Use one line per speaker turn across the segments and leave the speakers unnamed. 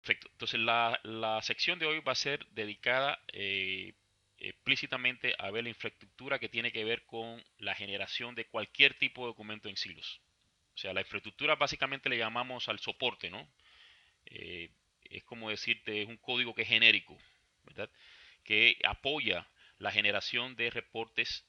Perfecto. Entonces la sección de hoy va a ser dedicada explícitamente a ver la infraestructura que tiene que ver con la generación de cualquier tipo de documento en silos. O sea, la infraestructura básicamente le llamamos al soporte, ¿no? Eh, es como decirte, es un código que es genérico, ¿verdad? Que apoya la generación de reportes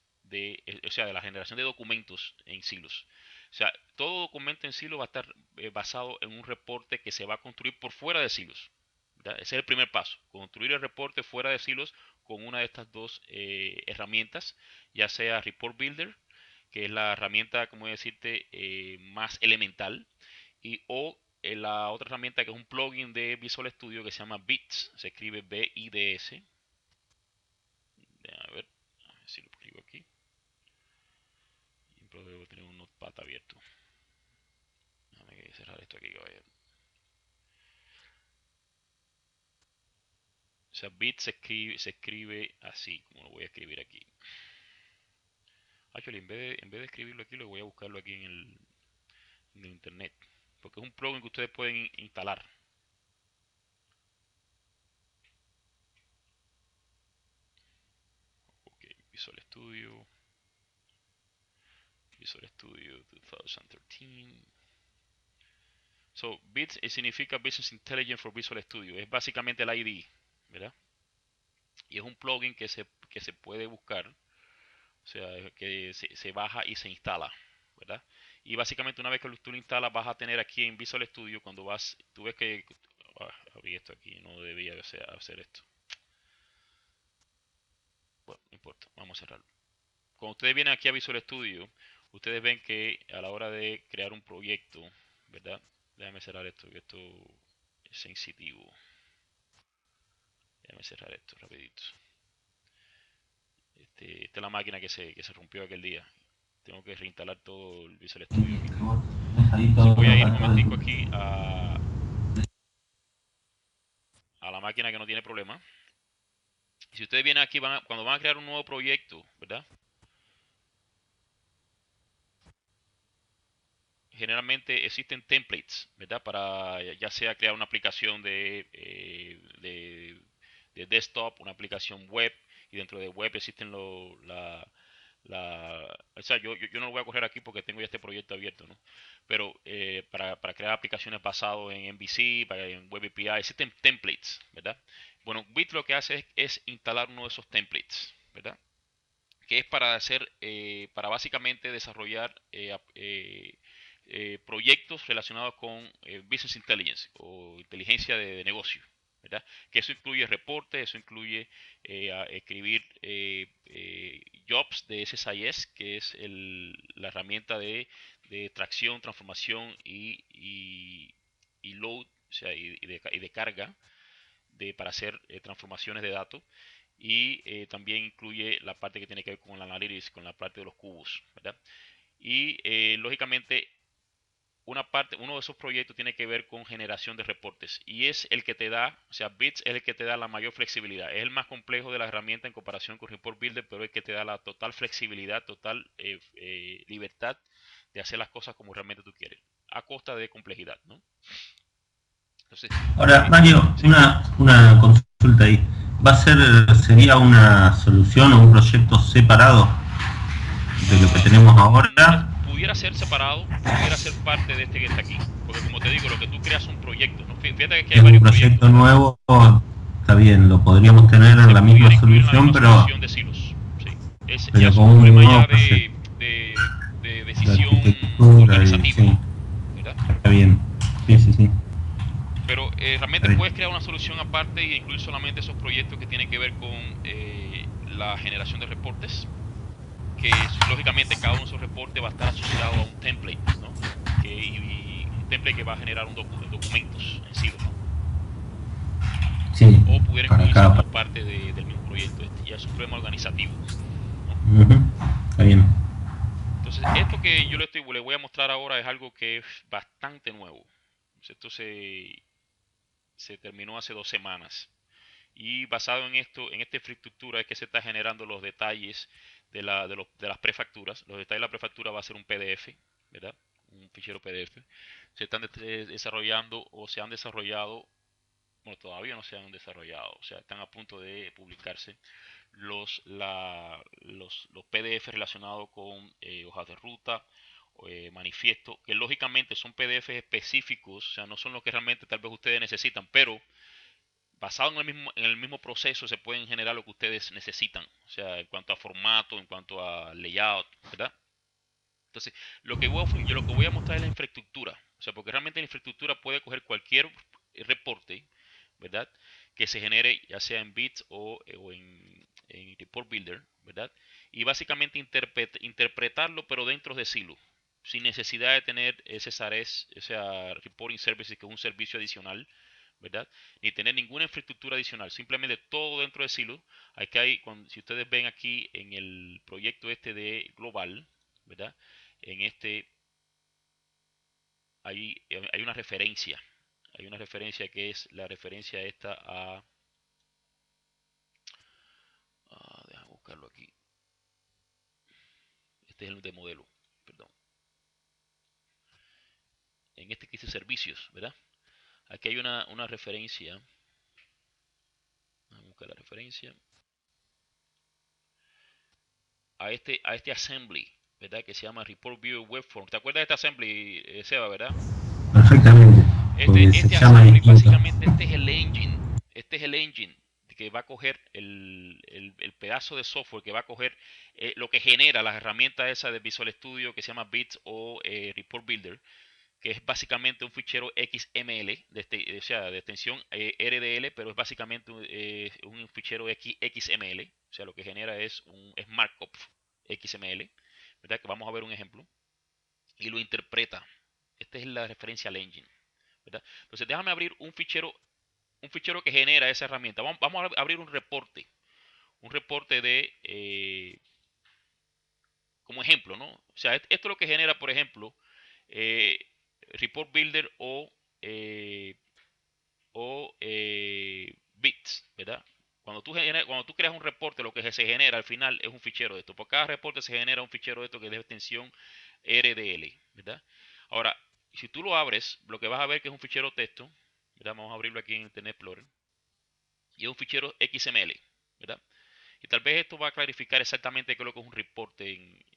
o sea, de la generación de documentos en silos. O sea, todo documento en silo va a estar basado en un reporte que se va a construir por fuera de silos, ¿verdad? Ese es el primer paso, construir el reporte fuera de silos con una de estas dos herramientas, ya sea Report Builder, que es la herramienta, como decirte, más elemental, o la otra herramienta que es un plugin de Visual Studio que se llama Bits, se escribe BIDS. A ver si lo escribo aquí. Siempre debo tener un notepad abierto. Déjame cerrar esto aquí, caballero. O sea, Bits se escribe así, como lo voy a escribir aquí. Actually, en vez de escribirlo aquí, lo voy a buscarlo aquí en el internet. Porque es un plugin que ustedes pueden instalar. Ok, Visual Studio. Visual Studio 2013. So, BITS significa Business Intelligence for Visual Studio. Es básicamente el IDE, ¿verdad? Y es un plugin que se puede buscar, o sea, que se baja y se instala, ¿verdad? Y básicamente una vez que tú lo instalas, vas a tener aquí en Visual Studio, cuando tú ves que, abrí esto aquí, no debía hacer esto. Bueno, no importa, vamos a cerrarlo. Cuando ustedes vienen aquí a Visual Studio, ustedes ven que a la hora de crear un proyecto, ¿verdad? Déjame cerrar esto, que esto es sensitivo. Déjame cerrar esto rapidito. Esta es la máquina que se rompió aquel día. Tengo que reinstalar todo el Visual Studio aquí. Entonces voy a ir un momentico aquí a la máquina que no tiene problema. Y si ustedes vienen aquí, cuando van a crear un nuevo proyecto, ¿verdad? Generalmente existen templates, ¿verdad? Para ya sea crear una aplicación de desktop, una aplicación web, y dentro de web existen o sea, yo no lo voy a coger aquí porque tengo ya este proyecto abierto, ¿no? Pero para crear aplicaciones basadas en MVC, en Web API, existen templates, ¿verdad? Bueno, Bit lo que hace es instalar uno de esos templates, ¿verdad? Que es para básicamente desarrollar proyectos relacionados con Business Intelligence o inteligencia de negocio, ¿verdad? Que eso incluye reportes, eso incluye escribir jobs de SSIS, que es la herramienta de tracción, transformación y load, o sea, y de carga para hacer transformaciones de datos, y también incluye la parte que tiene que ver con el analytics, con la parte de los cubos, ¿verdad? Y lógicamente uno de esos proyectos tiene que ver con generación de reportes y es el que te da, o sea, Bits es el que te da la mayor flexibilidad. Es el más complejo de la herramienta en comparación con Report Builder, pero es el que te da la total flexibilidad, total libertad de hacer las cosas como realmente tú quieres, a costa de complejidad, ¿no? Entonces,
Ahora, Mario,
sí.
una consulta ahí. ¿Sería una solución o un proyecto separado de lo que tenemos ahora?
Pudiera ser separado, pudiera ser parte de este que está aquí. Porque como te digo, lo que tú creas son proyectos, ¿no? Fíjate que hay
Es un
varios proyectos.
proyecto nuevo, está bien, lo podríamos tener en
Se
la misma
pudiera incluir en la misma
solución,
solución de silos. Sí. Ya
pero
es
con
un
un
problema
nuevo
ya
proyecto
de
de
decisión
arquitectura y
organizativa,
sí,
¿verdad?
está bien. Sí, sí, sí,
Pero
está
realmente
bien.
puedes crear una solución aparte y incluir solamente esos proyectos que tienen que ver con la generación de reportes, que lógicamente cada uno de esos reportes va a estar asociado a un template, ¿no? Y un template que va a generar documentos en silo, ¿no?
Sí,
O pudiera
para
incluirse
cada
como
parte.
parte del mismo proyecto. Ya es un problema organizativo, ¿no?
Ujú, está bien.
Entonces, esto que yo le voy a mostrar ahora es algo que es bastante nuevo. Esto se terminó hace 2 semanas. Y basado en esto, en esta infraestructura es que se está generando los detalles de las prefacturas. Los detalles de la prefactura va a ser un PDF, ¿verdad? Un fichero PDF. Se están desarrollando o se han desarrollado bueno, todavía no se han desarrollado, o sea, están a punto de publicarse los PDF relacionados con hojas de ruta, manifiesto, que lógicamente son PDF específicos, o sea, no son los que realmente tal vez ustedes necesitan, pero basado en el mismo proceso se pueden generar lo que ustedes necesitan, o sea, en cuanto a formato, en cuanto a layout, ¿verdad? Entonces, lo que voy a mostrar es la infraestructura, o sea, porque realmente la infraestructura puede coger cualquier reporte, ¿verdad? Que se genere ya sea en Bits o en Report Builder, ¿verdad? Y básicamente interpretarlo, pero dentro de Silo, sin necesidad de tener ese SARES, o sea, Reporting Services, que es un servicio adicional, ¿verdad? Ni tener ninguna infraestructura adicional, simplemente todo dentro de Silo. Aquí si ustedes ven aquí en el proyecto este de Global, ¿verdad? En este hay una referencia que es la referencia esta déjame buscarlo aquí, este es el de modelo, perdón, en este que dice servicios, ¿verdad? Aquí hay una referencia, vamos a buscar la referencia, a este assembly, ¿verdad? Que se llama Report Viewer Web Form. ¿Te acuerdas de este assembly, Seba, verdad?
Perfectamente, porque se
Este
llama
assembly,
distinto.
básicamente, este es el engine que va a coger el pedazo de software que va a coger lo que genera las herramientas esa de Visual Studio que se llama Bits o Report Builder, que es básicamente un fichero XML, o sea, de extensión RDL, pero es básicamente un fichero XML, o sea, lo que genera es markup XML, ¿verdad? Que vamos a ver un ejemplo, y lo interpreta. Esta es la referencia al engine, ¿verdad? Entonces, déjame abrir un fichero que genera esa herramienta. Vamos a abrir un reporte como ejemplo, ¿no? O sea, esto es lo que genera, por ejemplo, eh, Report Builder eh, o bits, ¿verdad? Cuando tú creas un reporte, lo que se genera al final es un fichero de esto. Por cada reporte se genera un fichero de esto que es de extensión RDL, ¿verdad? Ahora, si tú lo abres, lo que vas a ver que es un fichero texto, ¿verdad? Vamos a abrirlo aquí en Internet Explorer, y es un fichero XML, ¿verdad? Y tal vez esto va a clarificar exactamente qué es lo que es un reporte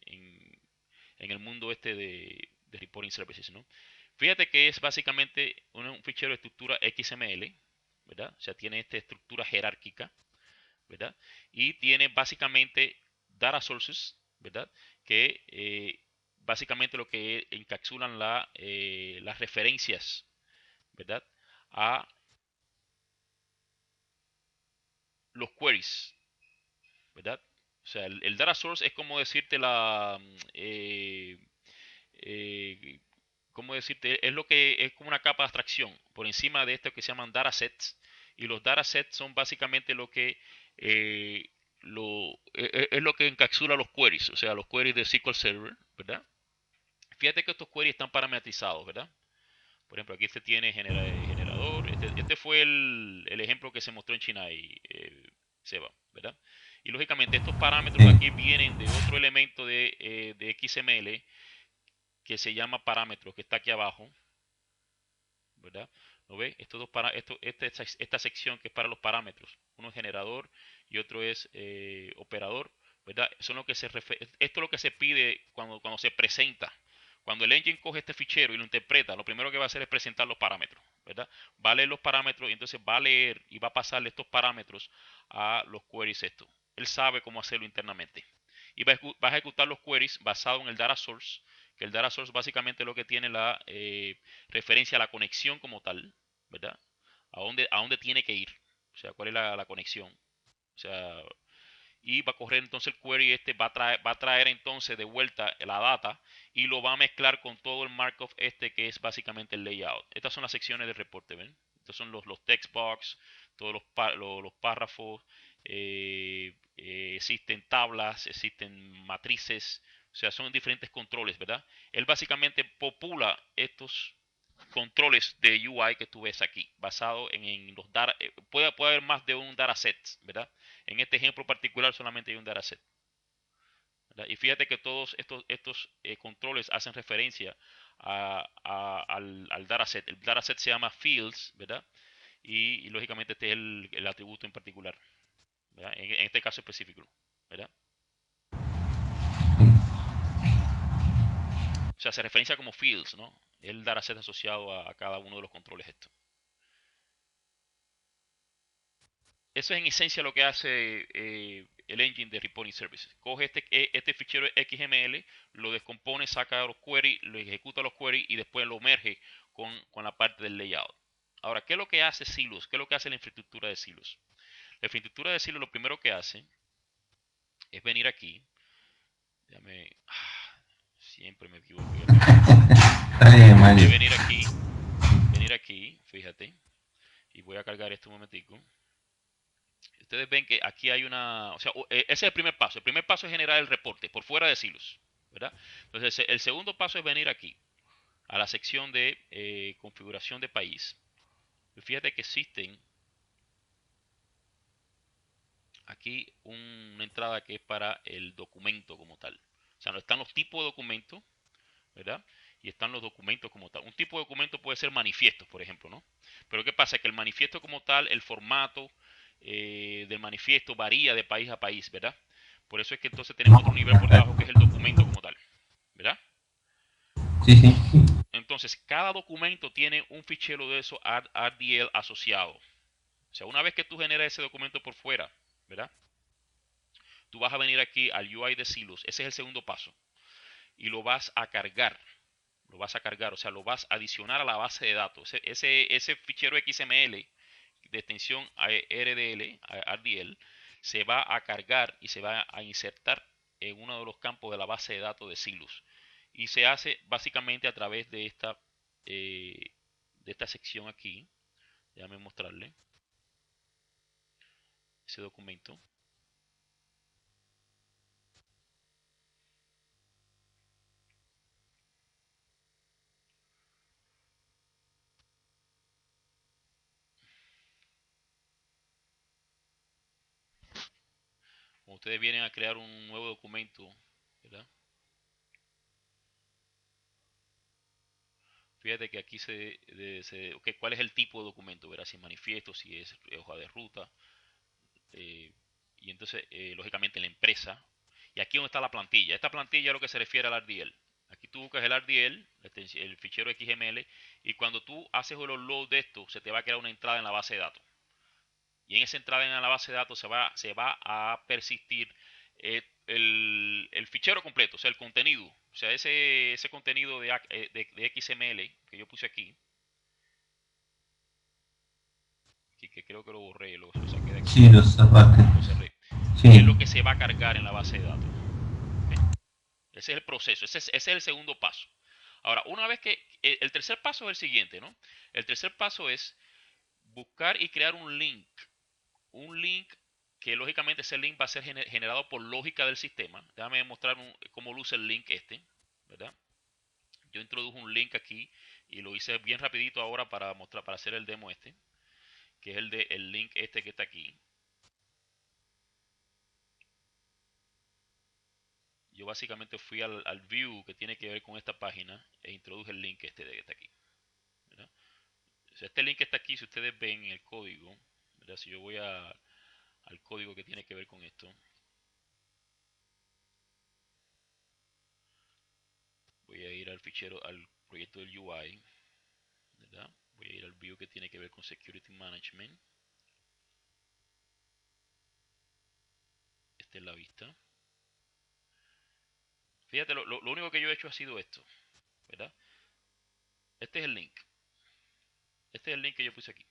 en el mundo este de reporting services, ¿no? Fíjate que es básicamente un fichero de estructura XML, ¿verdad? O sea, tiene esta estructura jerárquica, ¿verdad? Y tiene básicamente data sources, ¿verdad? Que básicamente lo que encapsulan las referencias, ¿verdad? A los queries, ¿verdad? O sea, el data source es como decirte eh, ¿cómo decirte? Es lo que es como una capa de abstracción por encima de esto que se llaman datasets. Y los datasets son básicamente eh, es lo que encapsula los queries, o sea, los queries de SQL Server, ¿verdad? Fíjate que estos queries están parametrizados, ¿verdad? Por ejemplo, aquí este tiene generador. Este fue el ejemplo que se mostró en China y Seba, ¿verdad? Y lógicamente estos parámetros
Sí.
aquí vienen de otro elemento de XML que se llama parámetros, que está aquí abajo, ¿verdad? ¿Lo ve? Estos dos para, esto, esta sección que es para los parámetros, uno es generador y otro es operador, ¿verdad? Son lo que esto es lo que se pide cuando se presenta. Cuando el engine coge este fichero y lo interpreta, lo primero que va a hacer es presentar los parámetros, ¿verdad? Va a leer los parámetros y entonces va a leer y va a pasarle estos parámetros a los queries esto. Él sabe cómo hacerlo internamente. Y va a ejecutar los queries basado en el data source, que el data source básicamente es lo que tiene la referencia a la conexión como tal, ¿verdad? A dónde tiene que ir, o sea, cuál es la conexión, o sea, y va a correr entonces el query va a traer entonces de vuelta la data y lo va a mezclar con todo el markup este que es básicamente el layout. Estas son las secciones del reporte, ¿ven? Estos son los text box, todos los párrafos, existen tablas, existen matrices, o sea, son diferentes controles, ¿verdad? Él básicamente popula estos controles de UI que tú ves aquí, basado en los data. Puede haber más de un dataset, ¿verdad? En este ejemplo particular solamente hay un dataset, ¿verdad? Y fíjate que todos estos controles hacen referencia al dataset. El dataset se llama fields, ¿verdad? y lógicamente este es el atributo en particular, ¿verdad? En este caso específico, ¿verdad? O sea, se referencia como fields, ¿no? El dataset asociado a cada uno de los controles estos. Eso es en esencia lo que hace el engine de Reporting Services. Coge este fichero XML, lo descompone, saca los queries, lo ejecuta los queries y después lo merge con la parte del layout. Ahora, ¿qué es lo que hace Silos? ¿Qué es lo que hace la infraestructura de Silos? La infraestructura de Silos lo primero que hace es venir aquí. Déjame, siempre me equivoco. Venir aquí, fíjate. Y voy a cargar esto un momentico. Ustedes ven que aquí hay una, o sea, ese es el primer paso. El primer paso es generar el reporte por fuera de Silos, ¿verdad? Entonces, el segundo paso es venir aquí a la sección de configuración de país. Y fíjate que existen aquí una entrada que es para el documento como tal. O sea, no están los tipos de documentos, ¿verdad? Y están los documentos como tal. Un tipo de documento puede ser manifiestos, por ejemplo, ¿no? Pero ¿qué pasa? Que el manifiesto como tal, el formato del manifiesto varía de país a país, ¿verdad? Por eso es que entonces tenemos otro nivel por debajo que es el documento como tal, ¿verdad?
Sí, sí.
Entonces, cada documento tiene un fichero de eso RDL asociado. O sea, una vez que tú generas ese documento por fuera, ¿verdad? Tú vas a venir aquí al UI de Silos, ese es el segundo paso, y lo vas a cargar. Lo vas a cargar, o sea, lo vas a adicionar a la base de datos. Ese fichero XML de extensión RDL, RDL, se va a cargar y se va a insertar en uno de los campos de la base de datos de Silus. Y se hace básicamente a través de esta sección aquí. Déjame mostrarle ese documento. Como ustedes vienen a crear un nuevo documento, ¿verdad? Fíjate que aquí okay, ¿cuál es el tipo de documento? ¿Verdad? Si es manifiesto, si es hoja de ruta, eh, y entonces, lógicamente, la empresa. Y aquí donde está la plantilla. Esta plantilla es lo que se refiere al RDL. Aquí tú buscas el RDL, el fichero XML, y cuando tú haces el upload de esto, se te va a crear una entrada en la base de datos. Y en esa entrada en la base de datos se va a persistir el fichero completo, o sea, el contenido. O sea, ese contenido de XML que yo puse aquí, que creo que lo borré, lo saqué de aquí,
Sí, los zapatos.
lo cerré. Es
Sí.
lo que se va a cargar en la base de datos. ¿Okay? Ese es el proceso, ese es el segundo paso. Ahora, una vez que el tercer paso es el siguiente, ¿no? El tercer paso es buscar y crear un link que lógicamente ese link va a ser generado por lógica del sistema. Déjame mostrar cómo luce el link este, ¿verdad? Yo introdujo un link aquí y lo hice bien rapidito ahora para mostrar, para hacer el demo este, que es el link este que está aquí. Yo básicamente fui al view que tiene que ver con esta página e introduje el link este de que está aquí, ¿verdad? O sea, este link que está aquí, si ustedes ven el código, ¿verdad? Si yo voy al código que tiene que ver con esto, voy a ir al fichero, al proyecto del UI, ¿verdad? Voy a ir al view que tiene que ver con Security Management. Esta es la vista. Fíjate, lo único que yo he hecho ha sido esto, ¿verdad? Este es el link. Este es el link que yo puse aquí.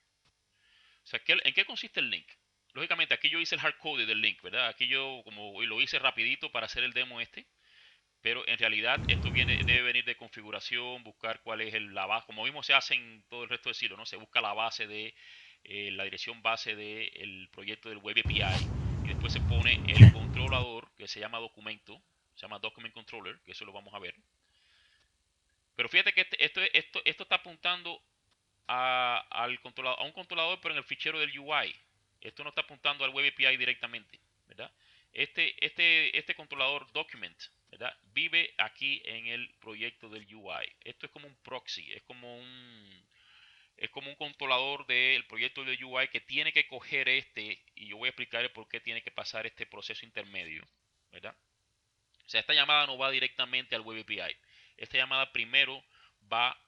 O sea, ¿en qué consiste el link? Lógicamente, aquí yo hice el hardcode del link, ¿verdad? Aquí yo como lo hice rapidito para hacer el demo este. Pero en realidad esto debe venir de configuración, buscar cuál es la base, como mismo se hace en todo el resto de Silo, ¿no? Se busca la base de la dirección base del proyecto del Web API y después se pone el controlador que se llama documento, se llama Document Controller, que eso lo vamos a ver. Pero fíjate que esto está apuntando a un controlador, pero en el fichero del UI. Esto no está apuntando al Web API directamente, ¿verdad? Este controlador document, ¿verdad? Vive aquí en el proyecto del UI. Esto es como un proxy, es como es como un controlador del proyecto de UI que tiene que coger y yo voy a explicar por qué tiene que pasar este proceso intermedio, ¿verdad? O sea, esta llamada no va directamente al Web API. Esta llamada primero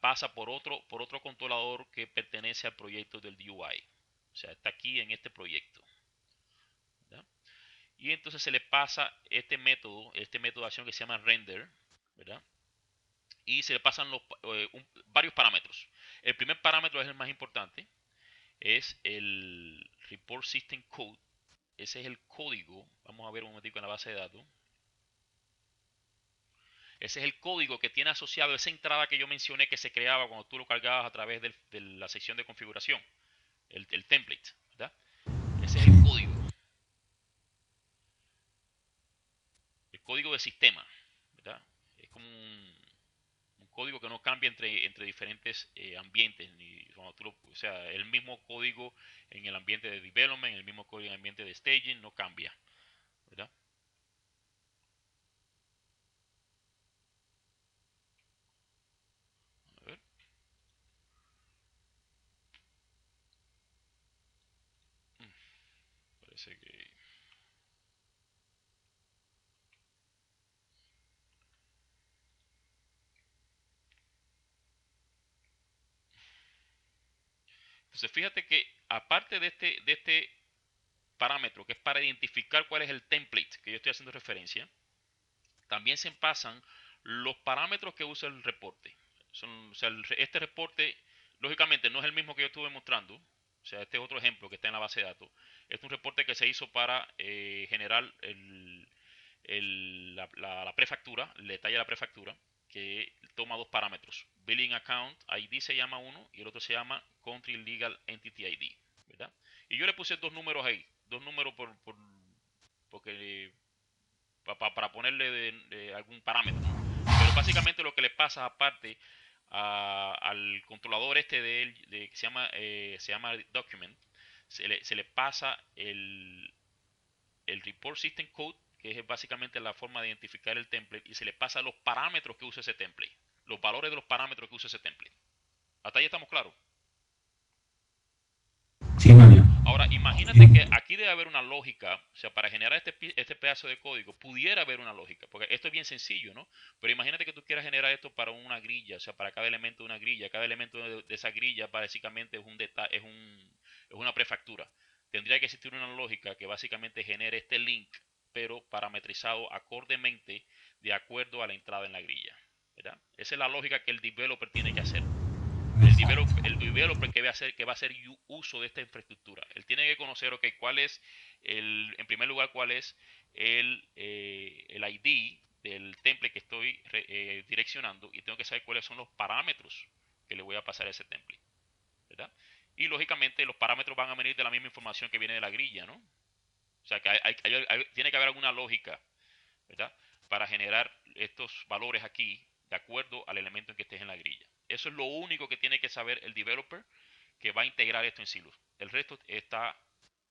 pasa por otro controlador que pertenece al proyecto del UI. O sea, está aquí en este proyecto, ¿verdad? Y entonces se le pasa este método de acción que se llama render, ¿verdad? Y se le pasan varios parámetros. El primer parámetro es el más importante, es el report system code. Ese es el código. Vamos a ver un momentico en la base de datos. Ese es el código que tiene asociado esa entrada que yo mencioné que se creaba cuando tú lo cargabas a través de la sección de configuración, el template, ¿verdad? Ese es
Sí.
el código de sistema, ¿verdad? Es como un código que no cambia entre diferentes ambientes, ni cuando o sea, el mismo código en el ambiente de development, el mismo código en el ambiente de staging, no cambia, ¿verdad? A ver, parece que... Entonces fíjate que aparte de este parámetro que es para identificar cuál es el template que yo estoy haciendo referencia, también se pasan los parámetros que usa el reporte. O sea, este reporte, lógicamente, no es el mismo que yo estuve mostrando. O sea, este es otro ejemplo que está en la base de datos. Este es un reporte que se hizo para generar la prefactura, el detalle de la prefactura, que toma dos parámetros. Billing Account ID se llama uno y el otro se llama Country Legal Entity ID, ¿verdad? Y yo le puse dos números ahí, dos números porque para ponerle de algún parámetro, ¿no? Pero básicamente lo que le pasa aparte al controlador que se llama document, se le pasa el report system code, que es básicamente la forma de identificar el template, y se le pasa los parámetros que usa ese template, los valores de los parámetros que usa ese template. Hasta ahí estamos claros.
Sí, Mario.
Ahora, imagínate que aquí debe haber una lógica, o sea, para generar este pedazo de código, pudiera haber una lógica, porque esto es bien sencillo, ¿no? Pero imagínate que tú quieras generar esto para una grilla, o sea, para cada elemento de una grilla, cada elemento de esa grilla básicamente es un detalle, es una prefactura. Tendría que existir una lógica que básicamente genere este link, pero parametrizado acordemente de acuerdo a la entrada en la grilla, ¿verdad? Esa es la lógica que el developer tiene que hacer. El developer que va a hacer uso de esta infraestructura. Él tiene que conocer, ok, en primer lugar, cuál es el ID del template que estoy direccionando y tengo que saber cuáles son los parámetros que le voy a pasar a ese template, ¿verdad? Y lógicamente los parámetros van a venir de la misma información que viene de la grilla, ¿no? O sea que tiene que haber alguna lógica, ¿verdad? Para generar estos valores aquí de acuerdo al elemento en que estés en la grilla. Eso es lo único que tiene que saber el developer que va a integrar esto en Silos. El resto está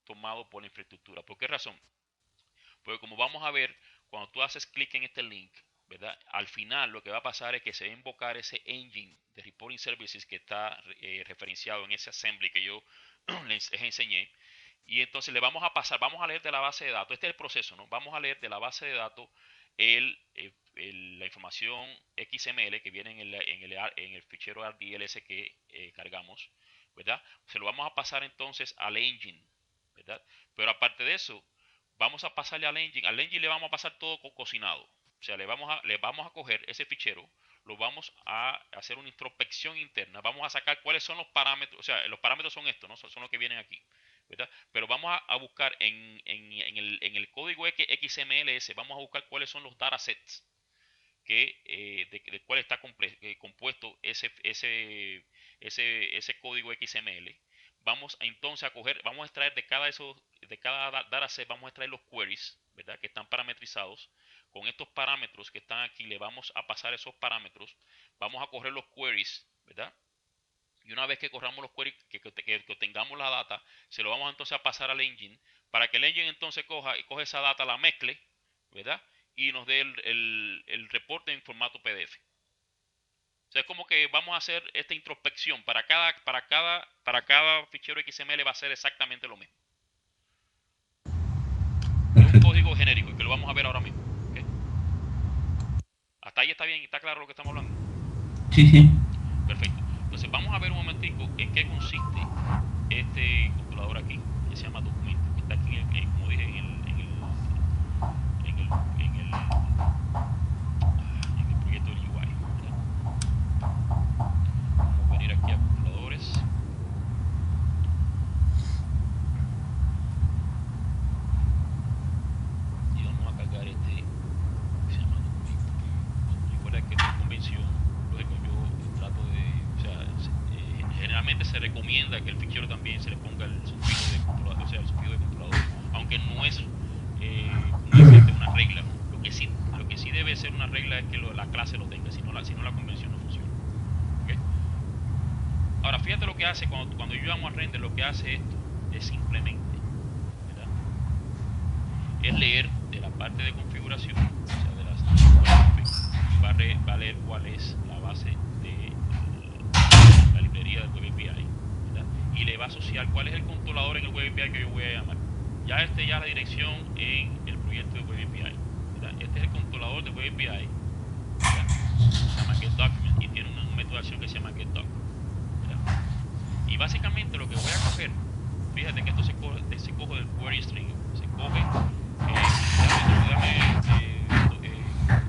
tomado por la infraestructura. ¿Por qué razón? Porque como vamos a ver, cuando tú haces clic en este link, ¿verdad? Al final lo que va a pasar es que se va a invocar ese engine de reporting services que está referenciado en ese assembly que yo les enseñé. Y entonces le vamos a pasar, vamos a leer de la base de datos, este es el proceso, ¿no? Vamos a leer de la base de datos la información XML que viene en el fichero RDLS que cargamos, ¿verdad? Se lo vamos a pasar entonces al engine, ¿verdad? Pero aparte de eso, vamos a pasarle al engine le vamos a pasar todo cocinado. O sea, le vamos a coger ese fichero, lo vamos a hacer una introspección interna, vamos a sacar cuáles son los parámetros, o sea, los parámetros son estos, ¿no? Son los que vienen aquí, ¿verdad? Pero vamos a buscar en el código XMLS, vamos a buscar cuáles son los datasets de cuál está compuesto ese código XML. Vamos a entonces vamos a extraer de cada dataset, vamos a extraer los queries, ¿verdad? Que están parametrizados. Con estos parámetros que están aquí, le vamos a pasar esos parámetros. Vamos a correr los queries, ¿verdad? Y una vez que corramos los queries, que obtengamos la data, se lo vamos entonces a pasar al engine para que el engine entonces coge esa data, la mezcle, ¿verdad? Y nos dé el reporte en formato PDF. sea, es como que vamos a hacer esta introspección. Para cada fichero XML va a ser exactamente lo mismo. Es un
Perfecto.
código genérico y que lo vamos a ver ahora mismo. ¿Ok? Hasta ahí está bien, está claro lo que estamos hablando.
Sí, sí.
Perfecto. Entonces vamos a ver un momentico en qué consiste este controlador aquí, que se llama documento, que está aquí, como dije, en el, en el, en el proyecto del UI. ¿Verdad? Vamos a venir aquí a controladores y vamos a cargar este que se llama documento. Recuerda que esto es convención, lógico, yo trato de, o sea, generalmente se recomienda que el fichero también se le ponga el sufijo de controlador, o sea, el sufijo de controlador, aunque no es una regla, ¿no? Lo que sí debe ser una regla es que la clase lo tenga, si no la convención no funciona. ¿Ok? Ahora, fíjate lo que hace cuando yo llamo a render, lo que hace esto es simplemente, ¿verdad? Es leer de la parte de configuración, o sea, del config, y va a leer cuál es la base de la librería del Web API, ¿verdad? Y le va a asociar cuál es el controlador en el Web API que yo voy a llamar. Ya la dirección en el proyecto de Web API, ¿verdad? Este es el controlador de Web API, ¿verdad? Se llama getDocument y tiene un método de acción que se llama getDoc, ¿verdad? Y básicamente lo que voy a coger, fíjate que esto se coge del query string, se coge,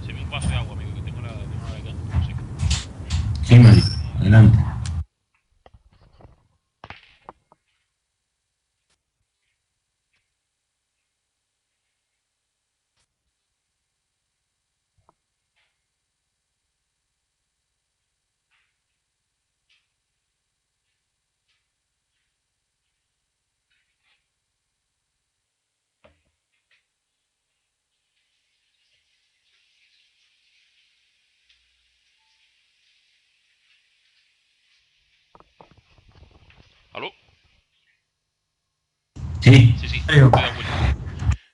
se me un vaso de agua, amigo, que tengo la garganta un poco seca.
Sí, Mari.
Deme un momentico.
Adelante.
¿Aló?
Sí.
Sí, sí,
Digo,
estoy de vuelta.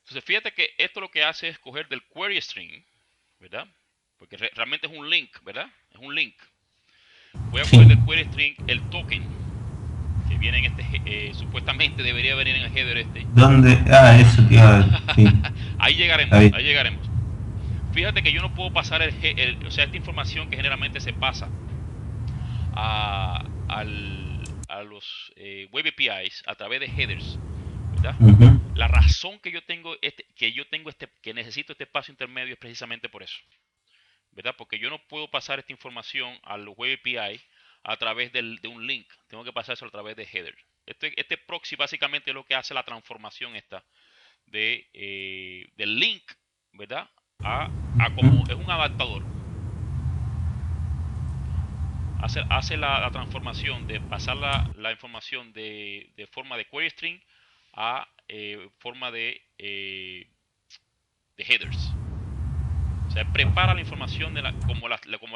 Entonces fíjate que esto lo que hace es coger del query string, ¿verdad? Porque realmente es un link, ¿verdad? Es un link. Voy a coger
Sí.
del query string el token que viene en supuestamente debería venir en el header este.
¿Dónde? Ah, eso te iba a... Sí,
Ahí
está
llegaremos,
bien.
ahí llegaremos. Fíjate que yo no puedo pasar o sea, esta información que generalmente se pasa a los web APIs a través de headers, ¿verdad?
Ujú.
La razón que necesito este espacio intermedio es precisamente por eso, ¿verdad? Porque yo no puedo pasar esta información al web API a través de un link, tengo que pasar eso a través de header. Este proxy básicamente es lo que hace la transformación esta del link, ¿verdad? A como es un adaptador. Hace la transformación de pasar la información de forma de query string a forma de headers. O sea, prepara la información como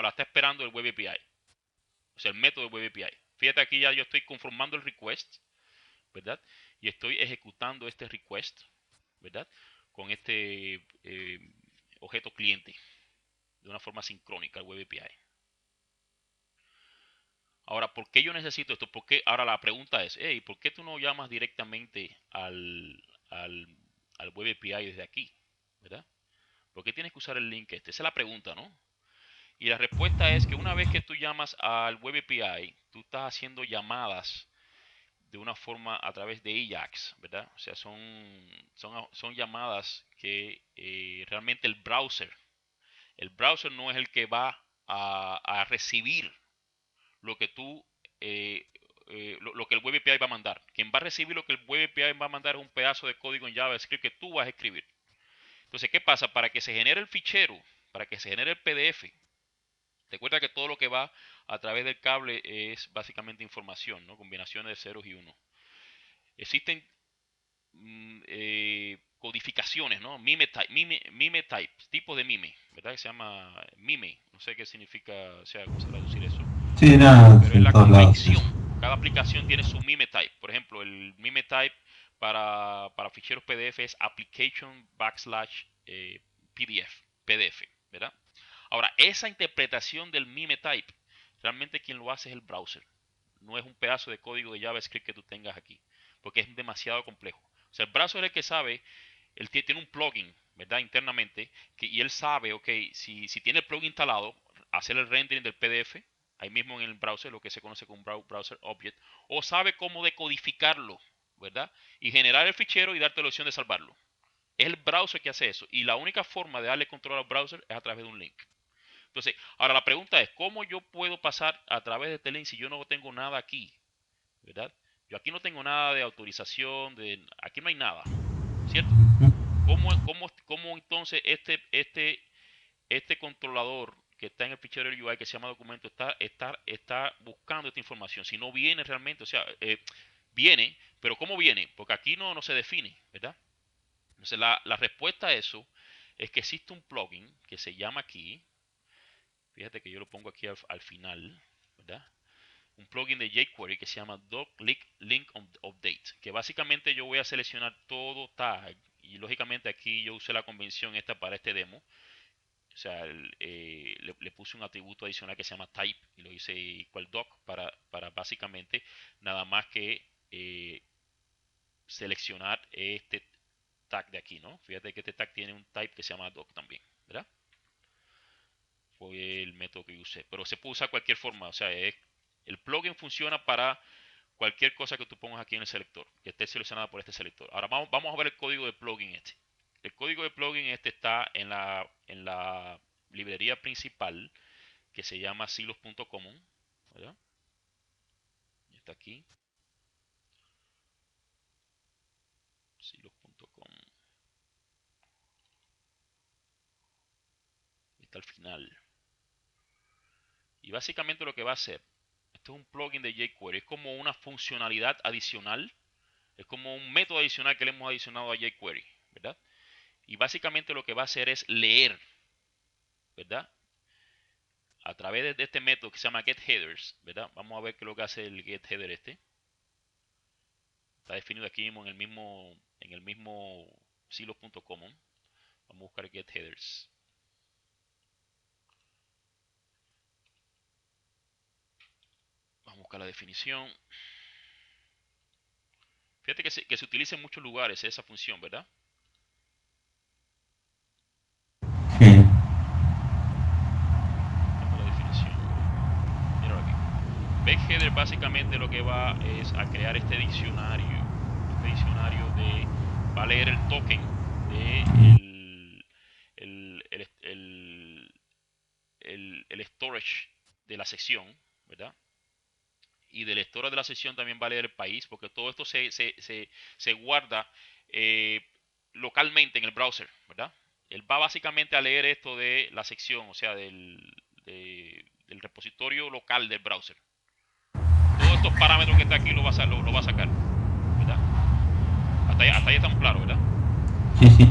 la está esperando el Web API. O sea, el método de Web API. Fíjate aquí ya yo estoy conformando el request, ¿verdad? Y estoy ejecutando este request, ¿verdad? Con este objeto cliente de una forma sincrónica al Web API. Ahora, ¿por qué yo necesito esto? Ahora la pregunta es, hey, ¿por qué tú no llamas directamente al, al Web API desde aquí? ¿Verdad? ¿Por qué tienes que usar el link este? Esa es la pregunta, ¿no? Y la respuesta es que una vez que tú llamas al Web API, tú estás haciendo llamadas de una forma a través de AJAX, ¿verdad? O sea, son llamadas que realmente el browser no es el que va a recibir lo que tú, lo que el Web API va a mandar. Quien va a recibir lo que el Web API va a mandar es un pedazo de código en JavaScript que tú vas a escribir. Entonces, ¿qué pasa? Para que se genere el fichero, para que se genere el PDF, recuerda que todo lo que va a través del cable es básicamente información, ¿no? Combinaciones de ceros y unos. Existen codificaciones, ¿no? Mime types, tipos de mime, ¿verdad? Que se llama mime, no sé qué significa, o sea, cómo se traducir eso,
Sí, nada,
pero es
en
la
todos lados
convención.
eso.
Cada aplicación tiene su mime type. Por ejemplo, el mime type para ficheros PDF es application backslash PDF, ¿verdad? Ahora, esa interpretación del mime type realmente quien lo hace es el browser. No es un pedazo de código de JavaScript que tú tengas aquí, porque es demasiado complejo. O sea, el browser es el que sabe, él tiene un plugin, ¿verdad? Internamente, y él sabe, ok, si tiene el plugin instalado, hacer el rendering del PDF, ahí mismo en el browser, lo que se conoce como browser object, o sabe cómo decodificarlo, ¿verdad? Y generar el fichero y darte la opción de salvarlo. Es el browser que hace eso. Y la única forma de darle control al browser es a través de un link. Entonces, ahora la pregunta es, ¿cómo yo puedo pasar a través de este link si yo no tengo nada aquí? ¿Verdad? Yo aquí no tengo nada de autorización, aquí no hay nada, ¿cierto? ¿Cómo entonces este controlador que está en el fichero del UI que se llama documento está buscando esta información? Si no viene realmente, o sea, viene, pero ¿cómo viene? Porque aquí no se define, ¿verdad? Entonces la respuesta a eso es que existe un plugin que se llama aquí, fíjate que yo lo pongo aquí al final, ¿verdad? Un plugin de jQuery que se llama Link Update, que básicamente yo voy a seleccionar todo tag y lógicamente aquí yo usé la convención esta para este demo. O sea, le puse un atributo adicional que se llama type y lo hice equal doc para básicamente nada más que seleccionar este tag de aquí, ¿no? Fíjate que este tag tiene un type que se llama doc también, ¿verdad? Fue el método que usé, pero se puede usar cualquier forma, o sea, el plugin funciona para cualquier cosa que tú pongas aquí en el selector, que esté seleccionada por este selector. Ahora vamos a ver el código de plugin este. El código de plugin este está en la librería principal que se llama silos.common, ¿verdad? Está aquí, silos.com. Está al final. Y básicamente lo que va a hacer, esto es un plugin de jQuery, es como una funcionalidad adicional, es como un método adicional que le hemos adicionado a jQuery, ¿verdad? Y básicamente lo que va a hacer es leer, ¿verdad? A través de este método que se llama getHeaders, ¿verdad? Vamos a ver qué es lo que hace el getHeader este. Está definido aquí mismo en el mismo silos.com. Vamos a buscar getHeaders. Vamos a buscar la definición. Fíjate que se utiliza en muchos lugares esa función, ¿verdad?
Sí.
Tenemos la definición. Míralo aquí. Header básicamente lo que va es a crear este diccionario. Este diccionario va a leer el token de el storage de la sección, ¿verdad? Y del storage de la sección también va a leer el país, porque todo esto se guarda localmente en el browser, ¿verdad? Él va básicamente a leer esto de la sección, o sea, del repositorio local del browser. Todos estos parámetros que está aquí lo va a sacar, ¿verdad? Hasta ahí estamos claros, ¿verdad?
Sí, sí.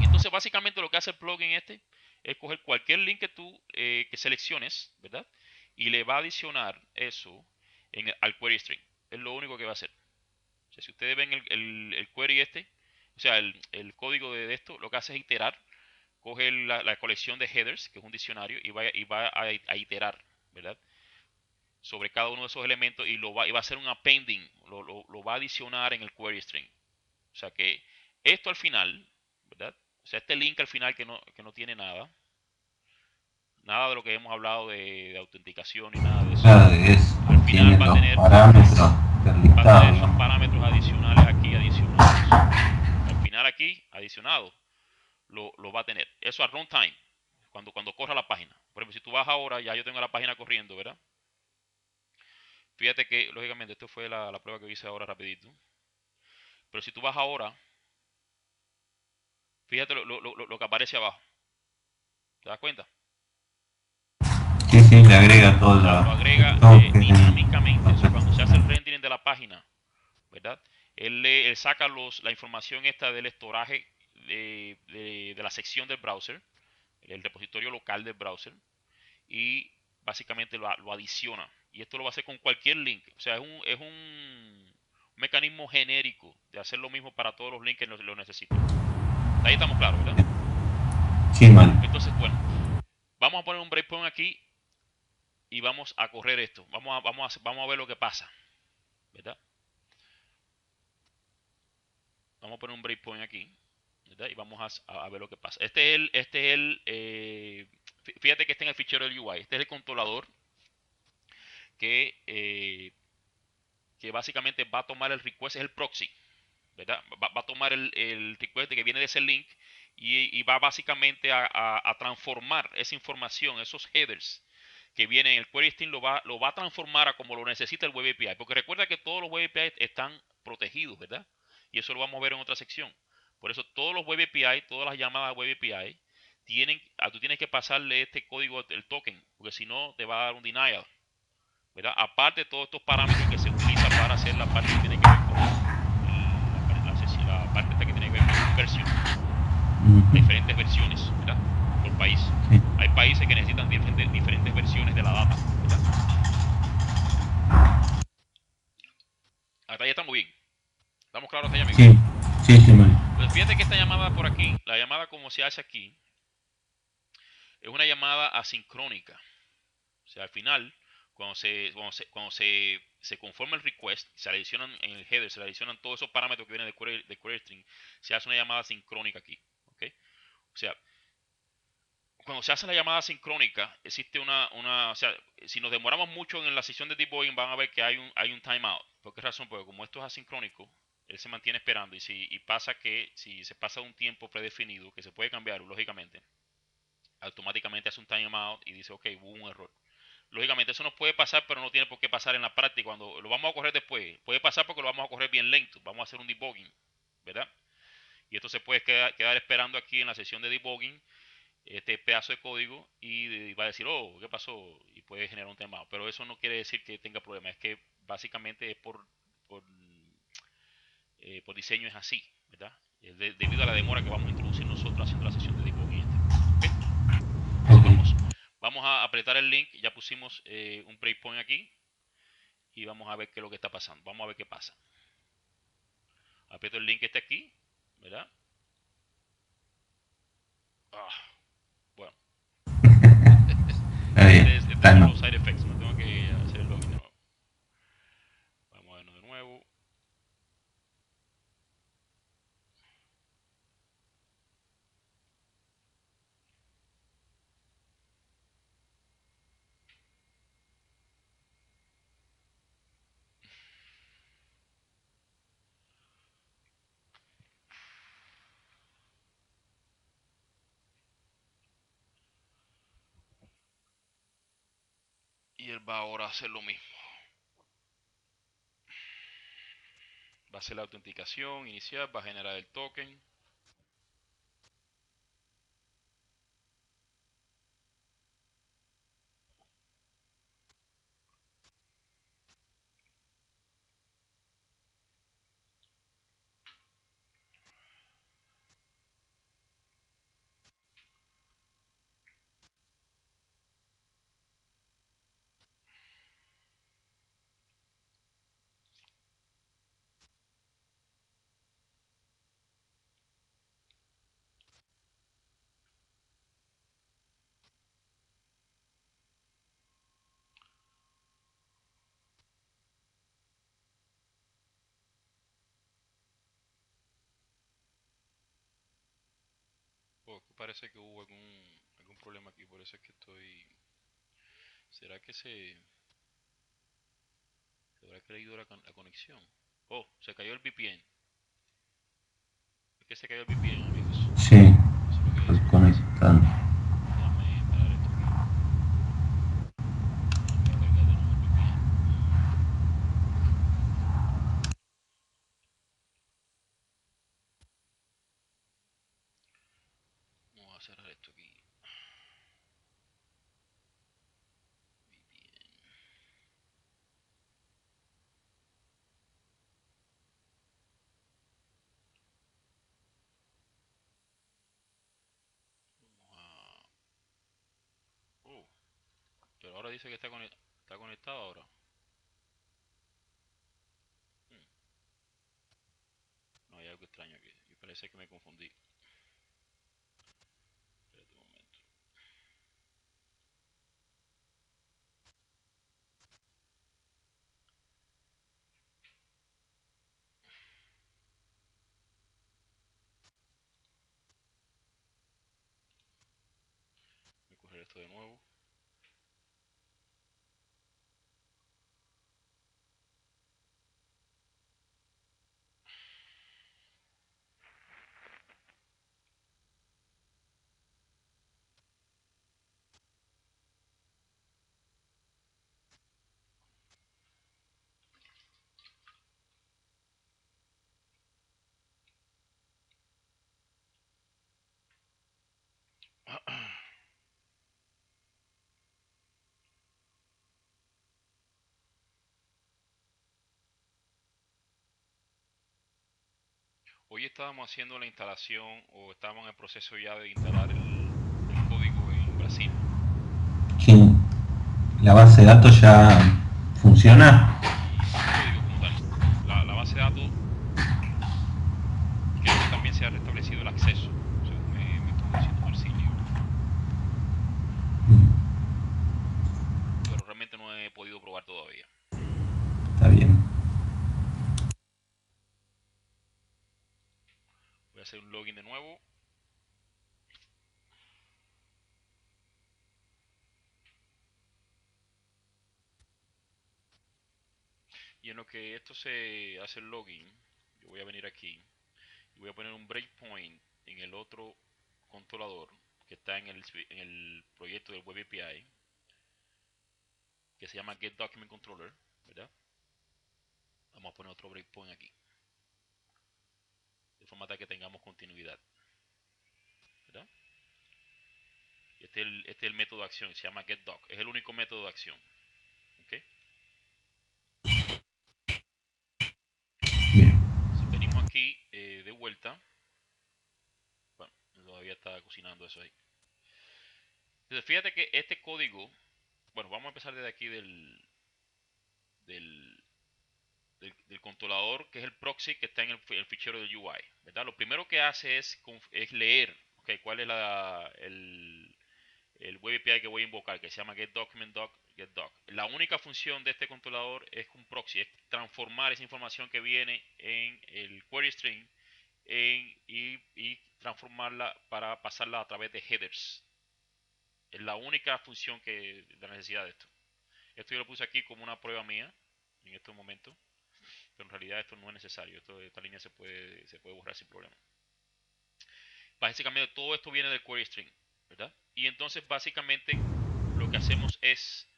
Entonces básicamente lo que hace el plugin este es coger cualquier link que selecciones, ¿verdad? Y le va a adicionar eso al query string. Es lo único que va a hacer. O sea, si ustedes ven el query este, o sea, el código de esto, lo que hace es iterar. Coge la colección de headers, que es un diccionario, y va a iterar, ¿verdad? Sobre cada uno de esos elementos y va a hacer un appending, lo va a adicionar en el query string. O sea que esto al final, ¿verdad? O sea, este link al final que no tiene nada de lo que hemos hablado de autenticación ni nada de eso.
Claro, al final va a tener parámetros del listado,
va a tener esos parámetros adicionales aquí adicionados. Al final aquí, adicionado, lo va a tener. Eso a runtime, cuando corra la página. Por ejemplo, si tú vas ahora, ya yo tengo la página corriendo, ¿verdad? Fíjate que, lógicamente, esto fue la prueba que hice ahora rapidito. Pero si tú vas ahora, fíjate lo que aparece abajo. ¿Te das cuenta?
Sí, sí, le agrega todo.
Lo agrega dinámicamente. O sea, cuando se hace el rendering de la página, ¿verdad? Él saca la información esta del estoraje de la sección del browser, el repositorio local del browser, y básicamente lo adiciona. Y esto lo va a hacer con cualquier link. O sea, es un mecanismo genérico de hacer lo mismo para todos los links que lo necesiten. Ahí estamos claros, ¿verdad?
Sí, man.
Entonces, bueno, vamos a poner un breakpoint aquí y vamos a correr esto. Vamos a ver lo que pasa, ¿verdad? Vamos a poner un breakpoint aquí, ¿verdad? Y vamos a ver lo que pasa. Fíjate que está en el fichero del UI. Este es el controlador que, que básicamente va a tomar el request, es el proxy, ¿verdad? Va a tomar el request que viene de ese link y va básicamente a transformar esa información, esos headers que vienen en el query string, lo va a transformar a como lo necesita el web API. Porque recuerda que todos los web API están protegidos, ¿verdad? Y eso lo vamos a ver en otra sección. Por eso todos los web API, todas las llamadas web API, tú tienes que pasarle este código, el token, porque si no te va a dar un denial, ¿verdad? Aparte de todos estos parámetros que se utilizan para hacer la parte que tiene que ver con la parte esta que tiene que ver con versión, diferentes versiones, ¿verdad? Por país.
Sí.
Hay países que necesitan diferentes versiones de la data, ¿verdad? Hasta ahí estamos bien. ¿Estamos claros hasta ahí, amigo?
Sí, sí, sí, Mario.
Pues fíjate que esta llamada por aquí, la llamada como se hace aquí, es una llamada asincrónica. O sea, al final, se conforma el request, se adicionan en el header, se adicionan todos esos parámetros que vienen de query string, se hace una llamada sincrónica aquí. ¿Okay? O sea, cuando se hace la llamada sincrónica, existe o sea, si nos demoramos mucho en la sesión de debugging, van a ver que hay un timeout. ¿Por qué razón? Porque como esto es asincrónico, él se mantiene esperando y pasa que si se pasa un tiempo predefinido, que se puede cambiar, lógicamente, automáticamente hace un timeout y dice, ok, hubo un error. Lógicamente eso nos puede pasar, pero no tiene por qué pasar en la práctica. Cuando lo vamos a correr después, puede pasar porque lo vamos a correr bien lento. Vamos a hacer un debugging, ¿verdad? Y esto se puede quedar esperando aquí en la sesión de debugging este pedazo de código y va a decir, oh, ¿qué pasó? Y puede generar un tema. Pero eso no quiere decir que tenga problemas. Es que básicamente es por, por diseño es así, ¿verdad? Debido a la demora que vamos a introducir nosotros haciendo la sesión de debugging. ¿Okay? Entonces
Ok.
vamos a apretar el link. Ya pusimos un breakpoint aquí y vamos a ver qué es lo que está pasando. Vamos a ver qué pasa. Aprieto el link que está aquí, ¿verdad? Ah, bueno,
Está bien.
estos
Está
son
no.
los side effects. Me tengo que hacer el login de nuevo. Vamos a verlo de nuevo. Y él va ahora a hacer lo mismo. Va a hacer la autenticación inicial, va a generar el token. Oh, parece que hubo algún problema aquí, por eso es que estoy... ¿Será que se habrá caído la conexión? Oh, se cayó el VPN. Es que se cayó el VPN, amigos.
Sí,
Eso
estoy
es lo que pasa.
conectando.
Déjame parar esto aquí. Déjame cargar de nuevo el VPN. Vamos a cerrar esto aquí. VPN. Vamos a... Oh, pero ahora dice que está conectado ahora. Hmm, no, hay algo extraño aquí. Y parece que me confundí. Espérate un momento. esto de nuevo. Hoy estábamos haciendo la instalación o estábamos en el proceso ya de instalar el código en Brasil.
Sí. ¿La base de datos ya funciona?
Y el código como tal. La base de datos, creo que también se ha restablecido el acceso, según me estuvo diciendo Marsilio. Pero realmente no he podido probar todavía.
Está bien.
Voy a hacer un login de nuevo. Y en lo que esto se hace el login, yo voy a venir aquí y voy a poner un breakpoint en el otro controlador que está en el proyecto del Web API, que se llama Get Document Controller, ¿verdad? Vamos a poner otro breakpoint aquí, de forma tal que tengamos continuidad, ¿verdad? Y este es el método de acción, se llama getDoc, es el único método de acción, ¿ok?
Bien.
Si venimos aquí de vuelta, bueno, todavía está cocinando eso ahí. Entonces fíjate que este código, bueno, vamos a empezar desde aquí del, del controlador, que es el proxy que está en el fichero del UI, ¿verdad? Lo primero que hace es leer, ¿ok? ¿Cuál es el web API que voy a invocar, que se llama getDoc. La única función de este controlador es un proxy, es transformar esa información que viene en el query string y transformarla para pasarla a través de headers. Es la única función la necesidad de esto. Esto yo lo puse aquí como una prueba mía en estos momentos, pero en realidad esto no es necesario. Esta línea se puede borrar sin problema. Básicamente todo esto viene del query string, ¿verdad? Y entonces básicamente lo que hacemos es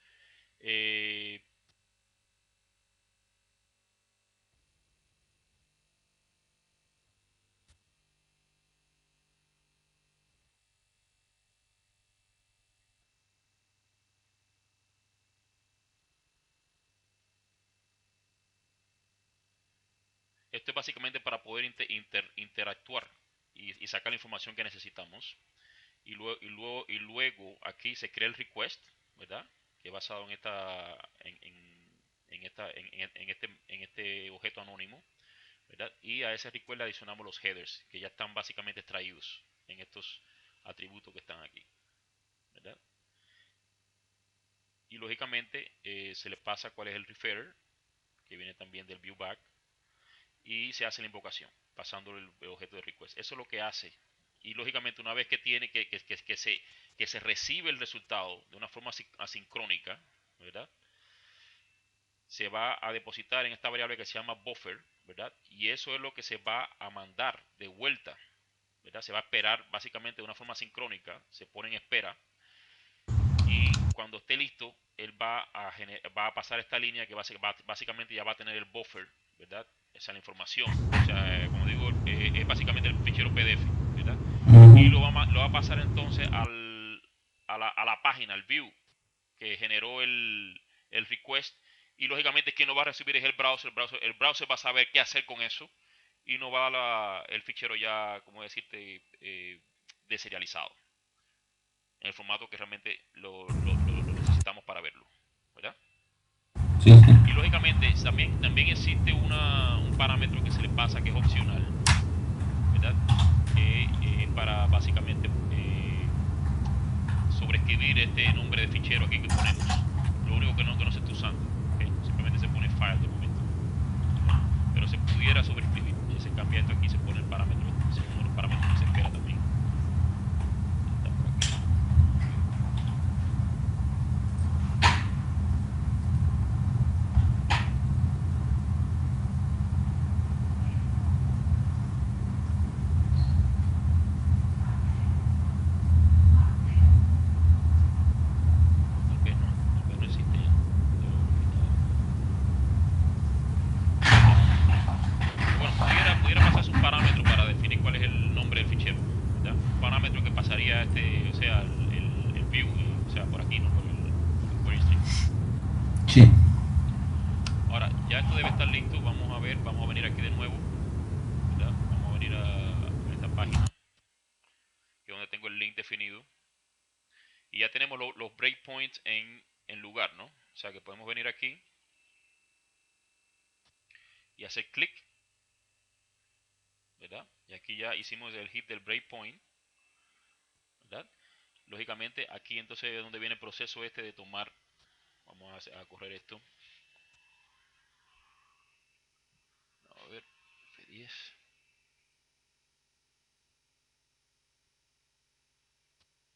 esto es básicamente para poder interactuar y sacar la información que necesitamos. Y luego aquí se crea el request, ¿verdad? Que es basado en este objeto anónimo, ¿verdad? Y a ese request le adicionamos los headers, que ya están básicamente extraídos en estos atributos que están aquí, ¿verdad? Y lógicamente se le pasa cuál es el referrer, que viene también del viewback, y se hace la invocación, pasando el objeto de request. Eso es lo que hace. Y lógicamente una vez que tiene que se recibe el resultado de una forma asincrónica, ¿verdad? Se va a depositar en esta variable que se llama buffer, ¿verdad? Y eso es lo que se va a mandar de vuelta, ¿verdad? Se va a esperar básicamente de una forma sincrónica, se pone en espera y cuando esté listo, él va a pasar esta línea que básicamente ya va a tener el buffer, ¿verdad? Esa es la información. O sea, como digo, es básicamente el fichero PDF, ¿verdad? Y lo va a pasar entonces a la página, al view, que generó el request. Y lógicamente quien lo va a recibir es el browser. El browser va a saber qué hacer con eso y no va a dar el fichero ya, como decirte, deserializado en el formato que realmente lo necesitamos para verlo, ¿verdad?
Sí, sí.
Y lógicamente también existe un parámetro que se le pasa que es opcional, ¿verdad? Que para básicamente sobreescribir este nombre de fichero aquí que ponemos. Lo único que no se está usando, ¿okay? Simplemente se pone file de momento, ¿verdad? Pero se pudiera sobreescribir. Si se cambia esto aquí, se pone el parámetro, según los parámetros que se espera también. Está por aquí. página, que es donde tengo el link definido. Y ya tenemos los breakpoints en lugar, ¿no? O sea que podemos venir aquí y hacer clic, ¿verdad? Y aquí ya hicimos el hit del breakpoint, ¿verdad? Lógicamente aquí entonces es donde viene el proceso este de tomar. Vamos a correr esto. A ver, F10.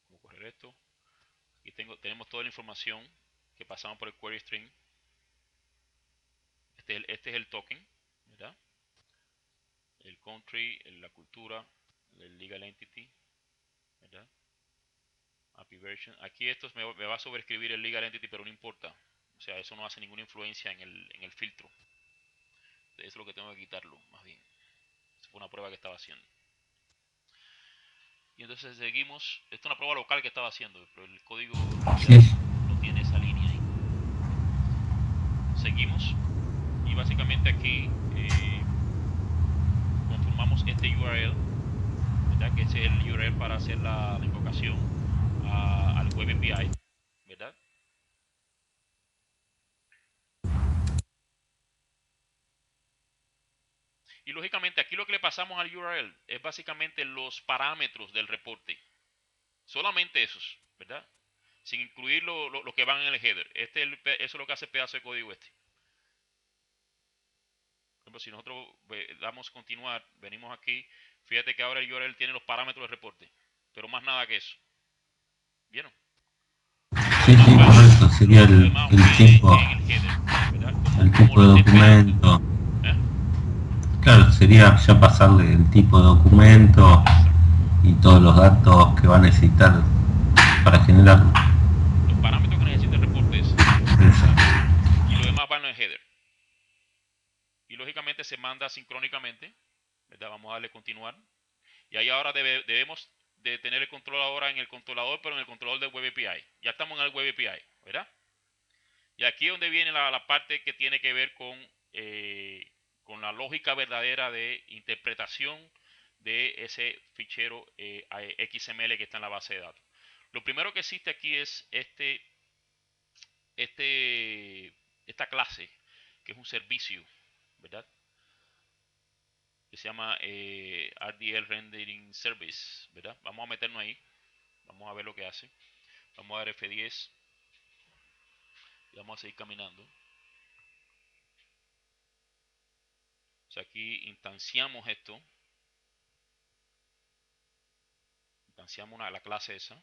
Vamos a correr esto. Aquí tenemos toda la información que pasamos por el query string. Este es el token, ¿verdad? El country, la cultura, el legal entity, ¿verdad? API version. Aquí esto me va a sobreescribir el legal entity, pero no importa. O sea, eso no hace ninguna influencia en el filtro. Eso es lo que tengo que quitarlo, más bien. Esa fue una prueba que estaba haciendo. Y entonces seguimos. Esto es una prueba local que estaba haciendo, pero el código no tiene esa línea ahí. Seguimos. Y básicamente aquí conformamos este URL, ¿verdad? Que ese es el URL para hacer la invocación al Web API, ¿verdad? Y lógicamente aquí lo que le pasamos al URL es básicamente los parámetros del reporte. Solamente esos, ¿verdad? Sin incluir lo que van en el header. Eso es lo que hace el pedazo de código este. Por ejemplo, si nosotros damos continuar, venimos aquí, fíjate que ahora el URL tiene los parámetros del reporte, pero más nada que eso. ¿Vieron?
Sí, sí, correcto. Sería el tipo, el tipo de documento. Claro, sería ya pasarle el tipo de documento y todos los datos que va a necesitar para generarlo.
Los parámetros que necesita el reporte es. Y lo demás va en el header. Y lógicamente se manda sincrónicamente, ¿verdad? Vamos a darle continuar. Y ahí ahora debemos de tener el control ahora en el controlador, pero en el controlador del Web API. Ya estamos en el Web API, ¿verdad? Y aquí es donde viene la parte que tiene que ver con la lógica verdadera de interpretación de ese fichero XML que está en la base de datos. Lo primero que existe aquí es esta clase, que es un servicio, ¿verdad? Que se llama RDL Rendering Service, ¿verdad? Vamos a meternos ahí, vamos a ver lo que hace. Vamos a dar F10 y vamos a seguir caminando. O sea, aquí instanciamos esto, instanciamos la clase esa.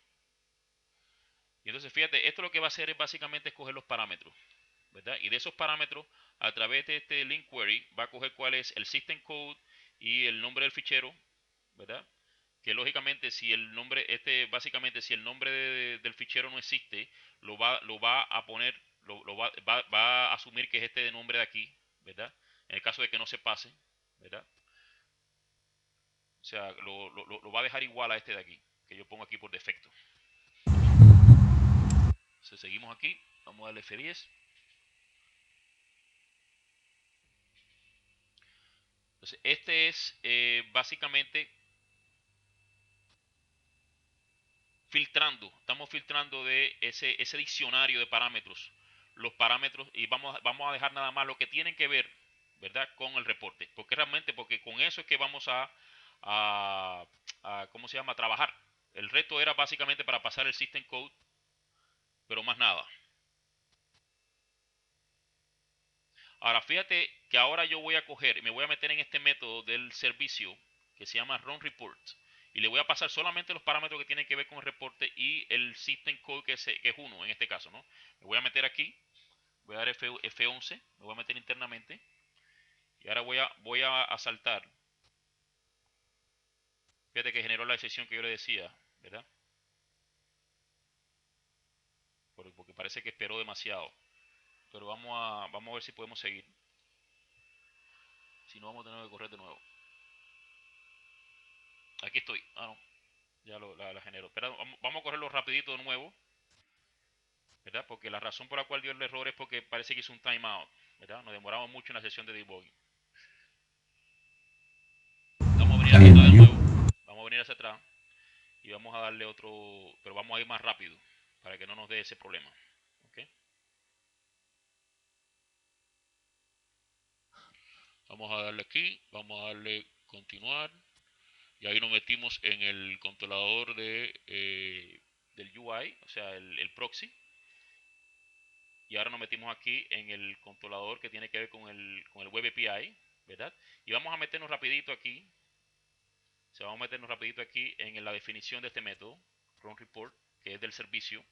Y entonces fíjate, esto lo que va a hacer es básicamente escoger los parámetros, ¿verdad? Y de esos parámetros, a través de este link query, va a coger cuál es el system code y el nombre del fichero, ¿verdad? Que lógicamente si el nombre, básicamente si el nombre del fichero no existe, lo va a poner, va a asumir que es este de nombre de aquí, ¿verdad? En el caso de que no se pase, ¿verdad? O sea, lo va a dejar igual a este de aquí, que yo pongo aquí por defecto. Entonces seguimos aquí, vamos a darle F10. Entonces este es básicamente filtrando, estamos filtrando de ese diccionario de parámetros, los parámetros, y vamos a dejar nada más lo que tienen que ver, ¿verdad? Con el reporte, porque con eso es que vamos ¿cómo se llama? A trabajar. El resto era básicamente para pasar el system code, pero más nada. Ahora fíjate que ahora yo voy a coger y me voy a meter en este método del servicio que se llama run report y le voy a pasar solamente los parámetros que tienen que ver con el reporte y el system code que es 1 en este caso, ¿no? Me voy a meter aquí, voy a dar F11, me voy a meter internamente y ahora voy a saltar. Fíjate que generó la excepción que yo le decía, ¿verdad? Porque parece que esperó demasiado. Pero vamos a ver si podemos seguir. Si no, vamos a tener que correr de nuevo. Aquí estoy. Ah, no. Ya la generó. Pero vamos a correrlo rapidito de nuevo, ¿verdad? Porque la razón por la cual dio el error es porque parece que hizo un timeout, ¿verdad? Nos demoramos mucho en la sesión de debugging. Vamos a venir aquí de nuevo. Vamos hacia atrás y vamos a darle otro, pero vamos a ir más rápido para que no nos dé ese problema. ¿Okay? Vamos a darle aquí, vamos a darle continuar y ahí nos metimos en el controlador del UI, o sea, el proxy. Y ahora nos metimos aquí en el controlador que tiene que ver con el Web API, ¿verdad? Y vamos a meternos rapidito aquí. Vamos a meternos rapidito aquí en la definición de este método, run report, que es del servicio.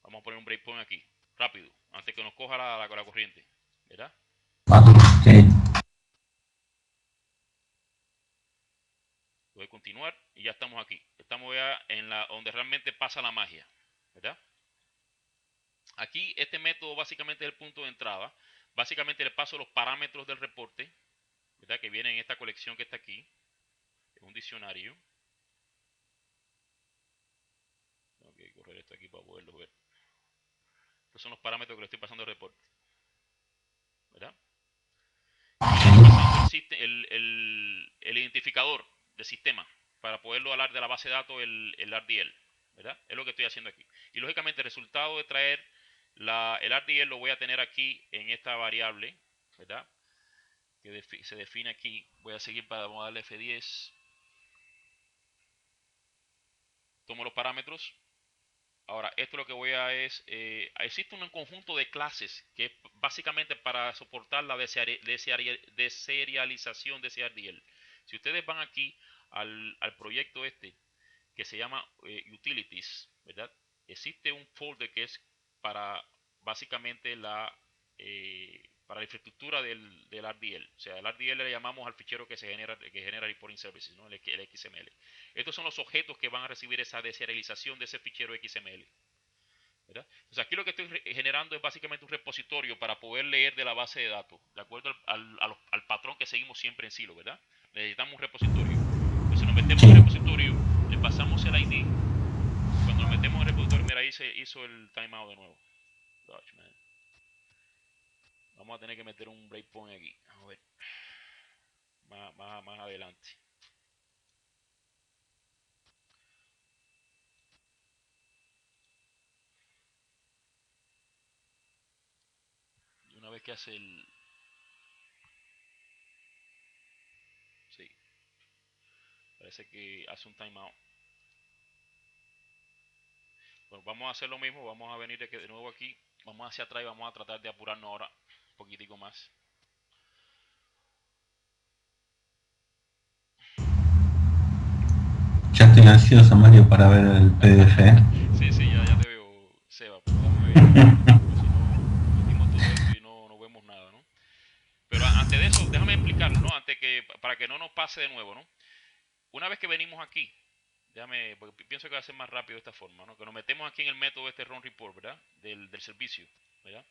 Vamos a poner un breakpoint aquí, rápido, antes que nos coja la corriente, ¿verdad?
Okay.
Voy a continuar y ya estamos aquí. Estamos ya en donde realmente pasa la magia, ¿verdad? Aquí este método básicamente es el punto de entrada. Básicamente le paso los parámetros del reporte, ¿verdad? Que viene en esta colección que está aquí. Es un diccionario. Tengo que correr esto aquí para poderlo ver. Estos son los parámetros que le estoy pasando al reporte, ¿verdad? El identificador del sistema para poderlo hablar de la base de datos, el RDL, ¿verdad? Es lo que estoy haciendo aquí. Y lógicamente el resultado de traer el RDL lo voy a tener aquí en esta variable, ¿verdad? Que se define aquí. Voy a seguir vamos a darle F10. Tomo los parámetros. Ahora, esto lo que voy a existe un conjunto de clases que es básicamente para soportar la deserialización de ese RDL. Si ustedes van aquí al proyecto que se llama Utilities, ¿verdad? Existe un folder que es para básicamente para la infraestructura del RDL. O sea, el RDL le llamamos al fichero que genera Reporting Services, ¿no? el XML. Estos son los objetos que van a recibir esa deserialización de ese fichero XML. ¿Verdad? Entonces aquí lo que estoy generando es básicamente un repositorio para poder leer de la base de datos, de acuerdo al patrón que seguimos siempre en Silo, ¿verdad? Necesitamos un repositorio. Entonces nos metemos en el repositorio, le pasamos el ID. Cuando nos metemos en el repositorio, mira, ahí se hizo el timeout de nuevo. Gosh, man. Vamos a tener que meter un breakpoint aquí. A ver. Más adelante. Y una vez que hace sí. Parece que hace un timeout. Bueno, vamos a hacer lo mismo. Vamos a venir de nuevo aquí. Vamos hacia atrás y vamos a tratar de apurarnos ahora un poquitico más.
Ya estoy ansioso, Mario, para ver el PDF.
Sí, ya te veo, Seba, pero dame ver, si no, metimos todo esto y no vemos nada, ¿no? Pero antes de eso, déjame explicarlo, ¿no? Para que no nos pase de nuevo, ¿no? Una vez que venimos aquí, porque pienso que va a ser más rápido de esta forma, ¿no? Que nos metemos aquí en el método run report, ¿verdad? Del servicio, ¿verdad?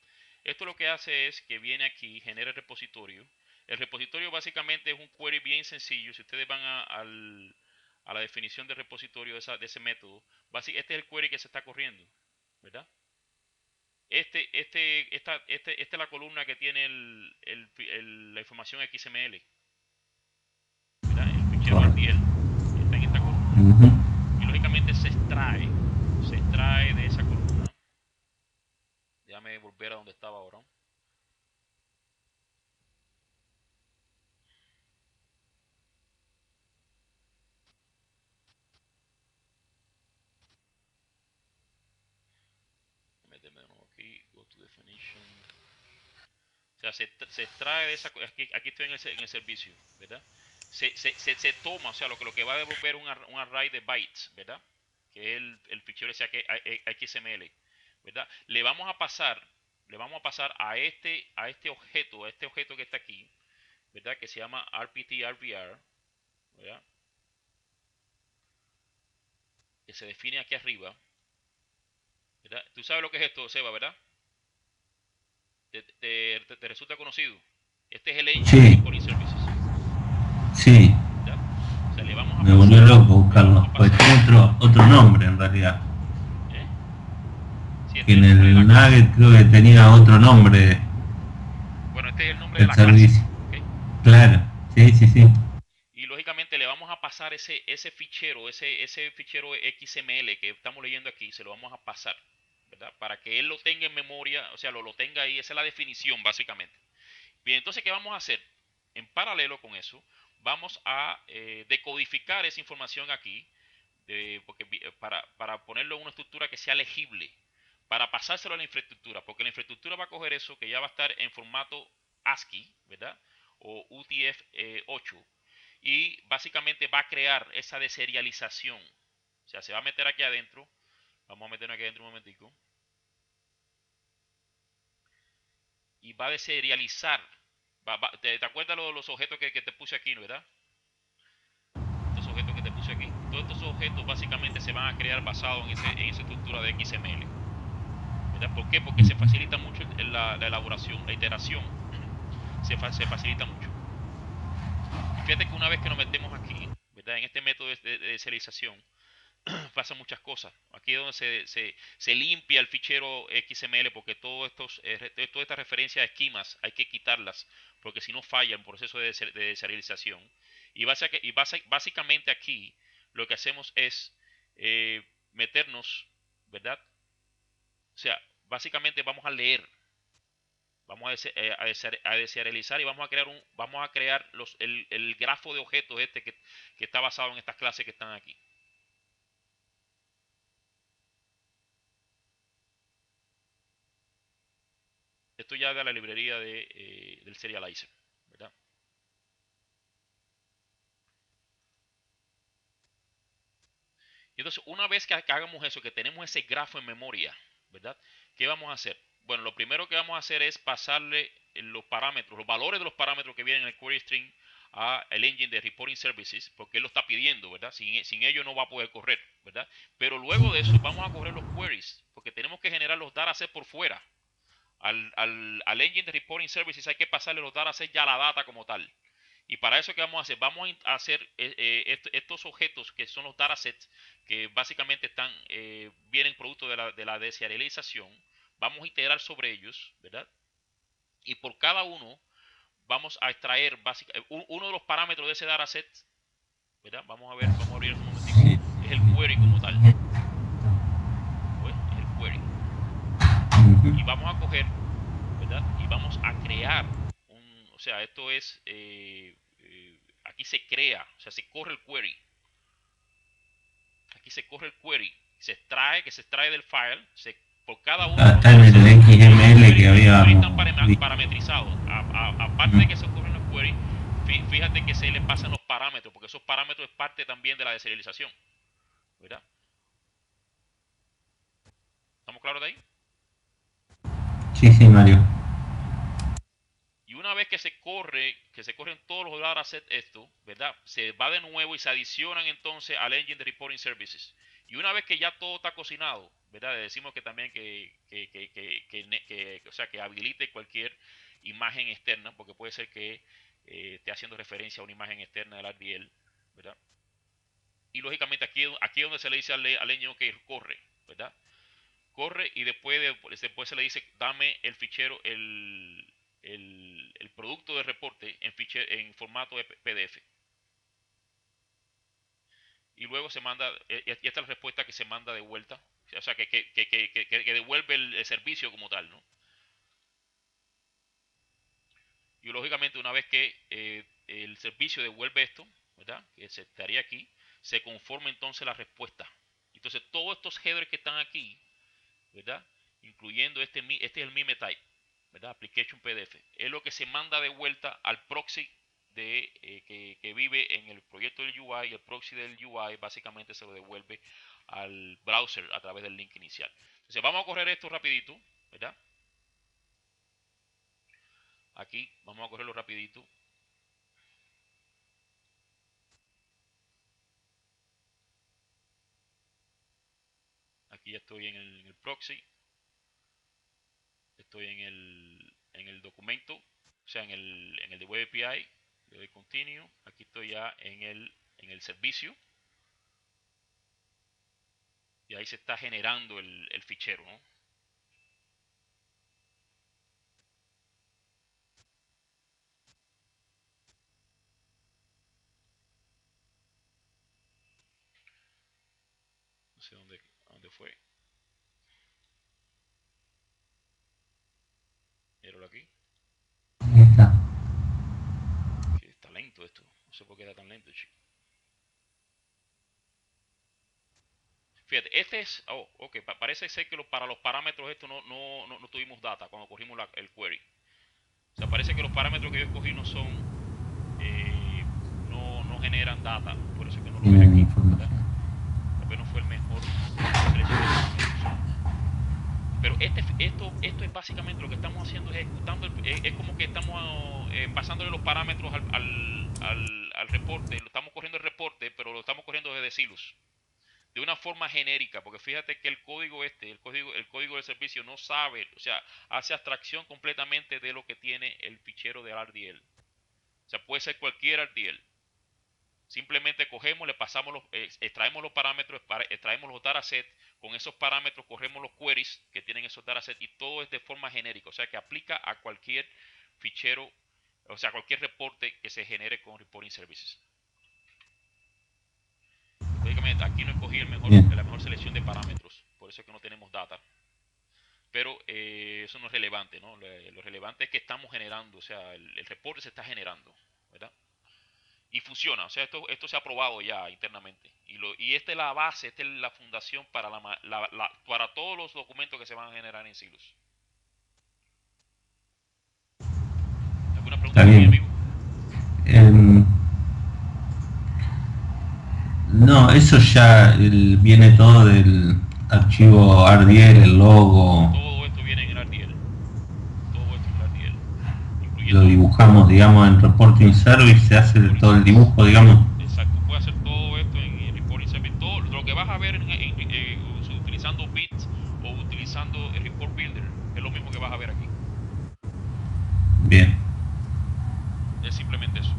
Esto lo que hace es que viene aquí, genera el repositorio. El repositorio básicamente es un query bien sencillo. Si ustedes van a la definición del repositorio de ese método, este es el query que se está corriendo, ¿verdad? Esta es la columna que tiene la información XML, ¿verdad? El fichero RDL está en esta columna. Y lógicamente se extrae de esa columna. Déjame volver a donde estaba ahora. Méteme de nuevo aquí, go to definition. O sea, se extrae de esa. Aquí estoy en el servicio, ¿verdad? Se toma, o sea, lo que va a devolver un array de bytes, ¿verdad? Que es el fichero XML, ¿verdad? Le vamos a pasar a este objeto que está aquí, ¿verdad? Que se llama RPT-RVR, ¿verdad? Que se define aquí arriba, ¿verdad? Tú sabes lo que es esto, Seba, ¿verdad? ¿Te resulta conocido? Este es el Engine Reporting Services.
Sí.
¿Ya? O sea, le vamos a
me volvió loco buscarlo, pues tiene otro nombre en realidad. Sí, en el Nugget creo que tenía otro nombre.
Bueno, este es el nombre de la servicio.
Clase. ¿Okay? Claro, sí.
Y lógicamente le vamos a pasar ese fichero XML que estamos leyendo aquí, se lo vamos a pasar, ¿verdad? Para que él lo tenga en memoria, o sea, lo tenga ahí, esa es la definición básicamente. Bien, entonces, ¿qué vamos a hacer? En paralelo con eso, vamos a decodificar esa información aquí, para ponerlo en una estructura que sea legible, para pasárselo a la infraestructura, porque la infraestructura va a coger eso que ya va a estar en formato ASCII, ¿verdad? O UTF-8, y básicamente va a crear esa deserialización. O sea, se va a meter aquí adentro. Vamos a meternos aquí adentro un momentico. Y va a deserializar. ¿Te acuerdas los objetos que te puse aquí, ¿no? ¿Verdad? Estos objetos que te puse aquí. Todos estos objetos básicamente se van a crear basados en esa estructura de XML. ¿Verdad? ¿Por qué? Porque se facilita mucho la elaboración, la iteración. Se facilita mucho. Y fíjate que una vez que nos metemos aquí, ¿verdad? En este método de deserialización, pasan muchas cosas. Aquí es donde se limpia el fichero XML, porque todas estas referencias a esquemas hay que quitarlas, porque si no falla el proceso de deserialización. Y básicamente aquí lo que hacemos es meternos, ¿verdad? O sea, básicamente vamos a leer, vamos a deserializar y vamos a crear el grafo de objetos que está basado en estas clases que están aquí. Esto ya de la librería del serializer, ¿verdad? Y entonces, una vez que hagamos eso, que tenemos ese grafo en memoria, ¿verdad? ¿Qué vamos a hacer? Bueno, lo primero que vamos a hacer es pasarle los parámetros, los valores de los parámetros que vienen en el query string al engine de reporting services, porque él lo está pidiendo, ¿verdad? Sin ello no va a poder correr, ¿verdad? Pero luego de eso vamos a correr los queries, porque tenemos que generar los datasets por fuera. Al engine de reporting services hay que pasarle los datasets ya a la data como tal. Y para eso, ¿qué vamos a hacer? Vamos a hacer estos objetos que son los datasets, que básicamente vienen producto de la deserialización. Vamos a integrar sobre ellos, ¿verdad? Y por cada uno vamos a extraer uno de los parámetros de ese dataset, ¿verdad? Vamos a abrir un momentico.
Sí.
Es el query como tal. ¿Pues? Es el query. Y vamos a coger, ¿verdad? Y vamos a crear o sea, esto es, aquí se crea, o sea, se corre el query. Aquí se corre el query, se extrae del file, por cada uno de los
Está en el XML que
los queries están
habíamos visto.
parametrizados. Aparte de que se corren los queries, fíjate que se le pasan los parámetros, porque esos parámetros es parte también de la deserialización, ¿verdad? ¿Estamos claros de ahí?
Sí, sí, Mario.
Y una vez que se corren todos los datasets esto, ¿verdad? Se va de nuevo y se adicionan entonces al engine de reporting services. Y una vez que ya todo está cocinado, ¿verdad? Le decimos que también o sea, que habilite cualquier imagen externa, porque puede ser que esté haciendo referencia a una imagen externa del RDL, ¿verdad? Y lógicamente aquí es donde se le dice al engine que corre, ¿verdad? Corre y después se le dice dame el fichero, el producto de reporte en formato de PDF. Y luego se manda, y esta es la respuesta que se manda de vuelta, o sea, que devuelve el servicio como tal, ¿no? Y lógicamente una vez que el servicio devuelve esto, ¿verdad? Que se estaría aquí, se conforma entonces la respuesta. Entonces todos estos headers que están aquí, ¿verdad? Incluyendo este es el mime type, ¿verdad? Application PDF. Es lo que se manda de vuelta al proxy que vive en el proyecto del UI, y el proxy del UI básicamente se lo devuelve al browser a través del link inicial. Entonces vamos a correr esto rapidito, ¿verdad? Aquí vamos a correrlo rapidito. Aquí ya estoy en el proxy. Estoy en el documento, o sea, en el de Web API. Le doy continue. Aquí estoy ya en el servicio. Y ahí se está generando el fichero, ¿no? sé dónde fue. Míralo aquí.
Ahí está.
Sí, está lento esto. No sé por qué está tan lento, chico. Fíjate, este es... Oh, ok. Parece ser que para los parámetros esto no tuvimos data cuando cogimos el query. O sea, parece que los parámetros que yo escogí no son... no generan data. Por eso es que no lo ves aquí, ¿verdad? Tal vez no fue el mejor selección de parámetros. Pero esto es básicamente lo que estamos haciendo, es ejecutando, es como que estamos pasándole los parámetros al reporte, lo estamos corriendo el reporte, pero lo estamos corriendo desde silos, de una forma genérica, porque fíjate que el código del servicio no sabe, o sea, hace abstracción completamente de lo que tiene el fichero de RDL. O sea, puede ser cualquier RDL. Simplemente cogemos, le pasamos extraemos los parámetros, extraemos los datasets, con esos parámetros corremos los queries que tienen esos datasets y todo es de forma genérica, o sea que aplica a cualquier fichero, o sea, cualquier reporte que se genere con Reporting Services. Lógicamente, aquí no escogí la mejor selección de parámetros, por eso es que no tenemos data. Pero eso no es relevante, ¿no? Lo relevante es que estamos generando, o sea, el reporte se está generando, ¿verdad? Y funciona, o sea, esto se ha probado ya internamente. Y esta es la base, esta es la fundación para todos los documentos que se van a generar en silos. ¿Alguna pregunta, mi amigo?
No, eso ya viene todo del archivo RDL, el logo.
Todo esto viene en el RDL. Todo esto en el RDL.
Lo dibujamos, digamos, en Reporting Service, se hace todo el dibujo, digamos.
Exacto, puede hacer todo esto en Reporting Service. Todo lo que vas a ver utilizando Bits o utilizando el Report Builder es lo mismo que vas a ver aquí.
Bien.
Es simplemente eso.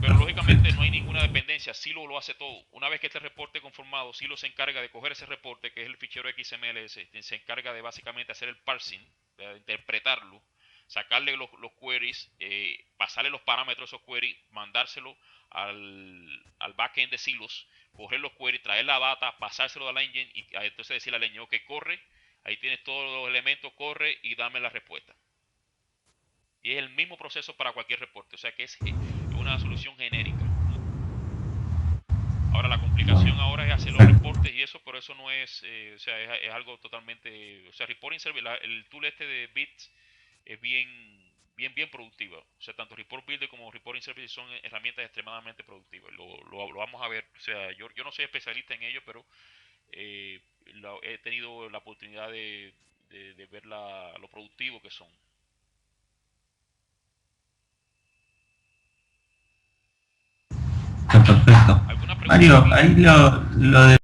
Pero lógicamente no hay ninguna dependencia, Silo lo hace todo. Una vez que este reporte conformado, Silo se encarga de coger ese reporte, que es el fichero XML, se encarga de básicamente hacer el parsing, de interpretarlo, sacarle los queries, pasarle los parámetros de esos queries, mandárselo al backend de Silos, coger los queries, traer la data, pasárselo al engine y entonces decirle al engine, ok, corre, ahí tienes todos los elementos, corre y dame la respuesta. Y es el mismo proceso para cualquier reporte, o sea que es una solución genérica. Ahora la complicación ahora es hacer los reportes y eso, pero eso no es, o sea, es algo totalmente, o sea, Reporting Service, el tool este de Bits es bien productiva. O sea, tanto Report Builder como Reporting Service son herramientas extremadamente productivas. Lo vamos a ver, o sea, yo no soy especialista en ello, pero he tenido la oportunidad de ver lo productivo que son.
Está perfecto.
¿Alguna pregunta?
Mario, ahí lo de